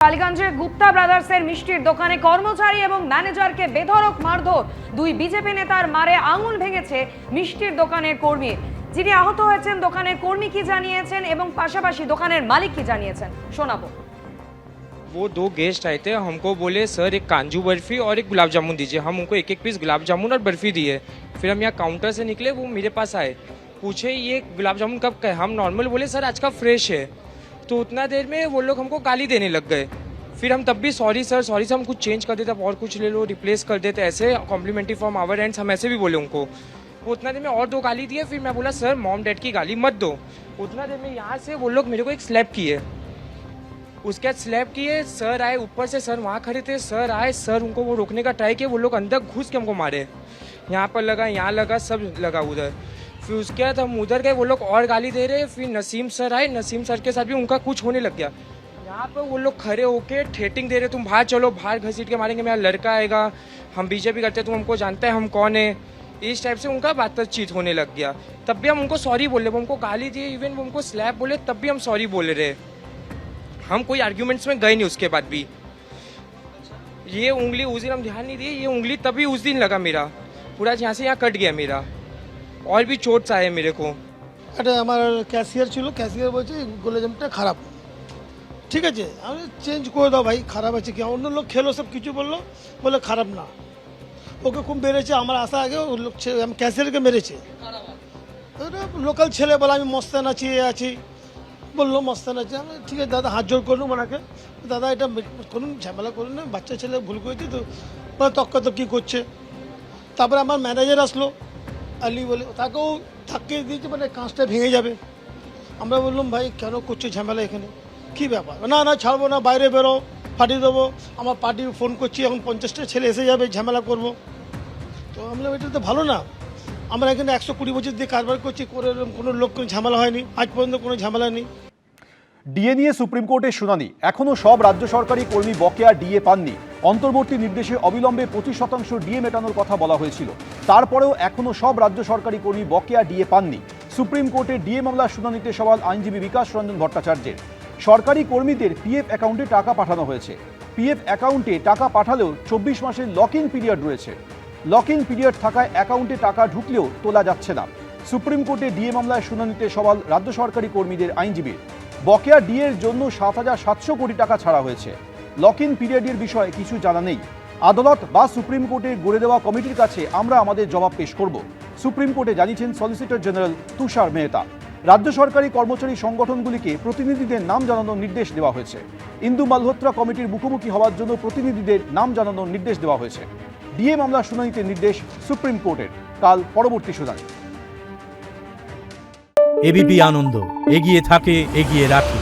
টালিগঞ্জে গুপ্তা ব্রাদার্সের মিষ্টির দোকানে কর্মচারী এবং ম্যানেজারকে বেধড়ক মারধর। দুই বিজেপি নেতার মারে আঙুল ভেঙেছে মিষ্টির দোকানের কর্মী। যিনি আহত হয়েছেন দোকানের কর্মী কি জানিয়েছেন এবং পাশাপাশি দোকানের মালিক কি জানিয়েছেন শোনাবো। वो दो गेस्ट आए थे, हमको बोले सर एक कांजू बर्फ़ी और एक गुलाब जामुन दीजिए। हम उनको एक एक पीस गुलाब जामुन और बर्फ़ी दिए। फिर हम यहाँ काउंटर से निकले, वो मेरे पास आए, पूछे ये गुलाब जामुन कब का है। हम नॉर्मल बोले सर आज का फ्रेश है। तो उतना देर में वो लोग हमको गाली देने लग गए। फिर हम तब भी सॉरी सर हम कुछ चेंज कर देते, और कुछ ले लो, रिप्लेस कर देते, ऐसे कॉम्प्लीमेंट्री फ्रॉम आवर एंड्स हम ऐसे भी बोले उनको। वो उतना देर में और दो गाली दिए। फिर मैं बोला सर मॉम डैड की गाली मत दो। उतना देर में यहाँ से वो लोग मेरे को एक स्लैप किए। उसके बाद स्लैप किए, सर आए ऊपर से, सर वहाँ खड़े थे, सर आए, सर उनको वो रोकने का ट्राई किए, वो लोग अंदर घुस के हमको मारे। यहाँ पर लगा, यहाँ लगा, सब लगा उधर। फिर उसके बाद हम उधर गए, वो लोग और गाली दे रहे। फिर नसीम सर आए, नसीम सर के साथ भी उनका कुछ होने लग गया। यहाँ पर वो लोग खड़े होके ठेटिंग दे रहे, तुम बाहर चलो, बाहर घसीट के मारेंगे, मेरा लड़का आएगा, हम बीजेपी करते, तुम हमको जानते हैं हम कौन है। इस टाइप से उनका बातचीत होने लग गया। तब भी हम उनको सॉरी बोले, वो हमको गाली दिए, इवन वो हमको स्लैप बोले, तब भी हम सॉरी बोले रहे। हम कोई आर्ग्यूमेंट्स में गए नहीं उसके बाद भी। ये उंगली उस दिन हम ध्यान नहीं दिए, ये उंगली तभी उस दिन लगा मेरा, पूरा यहाँ से यहाँ कट गया मेरा, और भी चोट आए मेरे को। এটা আমার ক্যাশিয়ার ছিল, ক্যাশিয়ার বলছে গোলাপজামটা খারাপ, ঠিক আছে আমি চেঞ্জ করে দাও ভাই, খারাপ আছে কি। অন্য লোক খেলো, সব কিছু বললো, বলে খারাপ না, ওকে খুব মেরেছে। আমার আসা আগে ওই লোক আমি ক্যাশিয়ারকে মেরেছে। লোকাল ছেলে বলে আমি মস্তান আছি, এ আছি, বললো মস্তান আছে। আমি ঠিক আছে দাদা, হাত জোর করলুম ওনাকে, দাদা এটা করুন, ঝামেলা করুন না, বাচ্চা ছেলে ভুল করেছে তো, বলে তর্কাতর্কি করছে। তারপরে আমার ম্যানেজার আসলো আলি বলে, তাকেও ধাক্কে দিয়েছে, মানে কাঁচটা ভেঙে যাবে। আমরা বললাম ভাই কেন করছো ঝামেলা এখানে, কী ব্যাপার? না না ছাড়বো না, বাইরে বেরো, পাঠিয়ে দেবো, আমার পার্টি ফোন করছি, এখন 50টা ছেলে এসে যাবে, ঝামেলা করব। তো আমরা এটা তো ভালো না, আমরা এখানে 120 বছর দিয়ে কারবার করছি, করে কোনো লোক কোনো ঝামেলা হয়নি, আজ পর্যন্ত কোনো ঝামেলা নেই। ডিএ নিয়ে সুপ্রিম কোর্টের শুনানি। এখনও সব রাজ্য সরকারি কর্মী বকেয়া ডিএ পাননি। অন্তর্বর্তী নির্দেশে অবিলম্বে 25% ডিএ মেটানোর কথা বলা হয়েছিল। তারপরেও এখনও সব রাজ্য সরকারি কর্মী বকেয়া ডিএ পাননি। সুপ্রিম কোর্টে ডিএ মামলার শুনানিতে সওয়াল আইনজীবী বিকাশ রঞ্জন ভট্টাচার্যের। সরকারি কর্মীদের পিএফ অ্যাকাউন্টে টাকা পাঠানো হয়েছে। পিএফ অ্যাকাউন্টে টাকা পাঠালেও 24 মাসের লক ইন পিরিয়ড রয়েছে। লক ইন পিরিয়ড থাকায় অ্যাকাউন্টে টাকা ঢুকলেও তোলা যাচ্ছে না। সুপ্রিম কোর্টে ডিএ মামলায় শুনানিতে সওয়াল রাজ্য সরকারি কর্মীদের আইনজীবীর। বকেয়া ডিএর জন্য 7,700 কোটি টাকা ছাড়া হয়েছে। লক ইন পিরিয়ডের বিষয়ে কিছু জানা নেই। আদালত বা সুপ্রিম কোর্টের গড়ে দেওয়া কমিটির কাছে আমরা আমাদের জবাব পেশ করব, সুপ্রিম কোর্টে জানিয়েছেন সলিসিটর জেনারেল তুষার মেহতা। রাজ্য সরকারি কর্মচারী সংগঠনগুলিকে প্রতিনিধিদের নাম জানানোর নির্দেশ দেওয়া হয়েছে। ইন্দু মালহোত্রা কমিটির মুখোমুখি হওয়ার জন্য প্রতিনিধিদের নাম জানানোর নির্দেশ দেওয়া হয়েছে। ডিএ মামলার শুনানিতে নির্দেশ সুপ্রিম কোর্টের, কাল পরবর্তী শুনানি। এবিপি আনন্দ, এগিয়ে থাকে, এগিয়ে রাখে।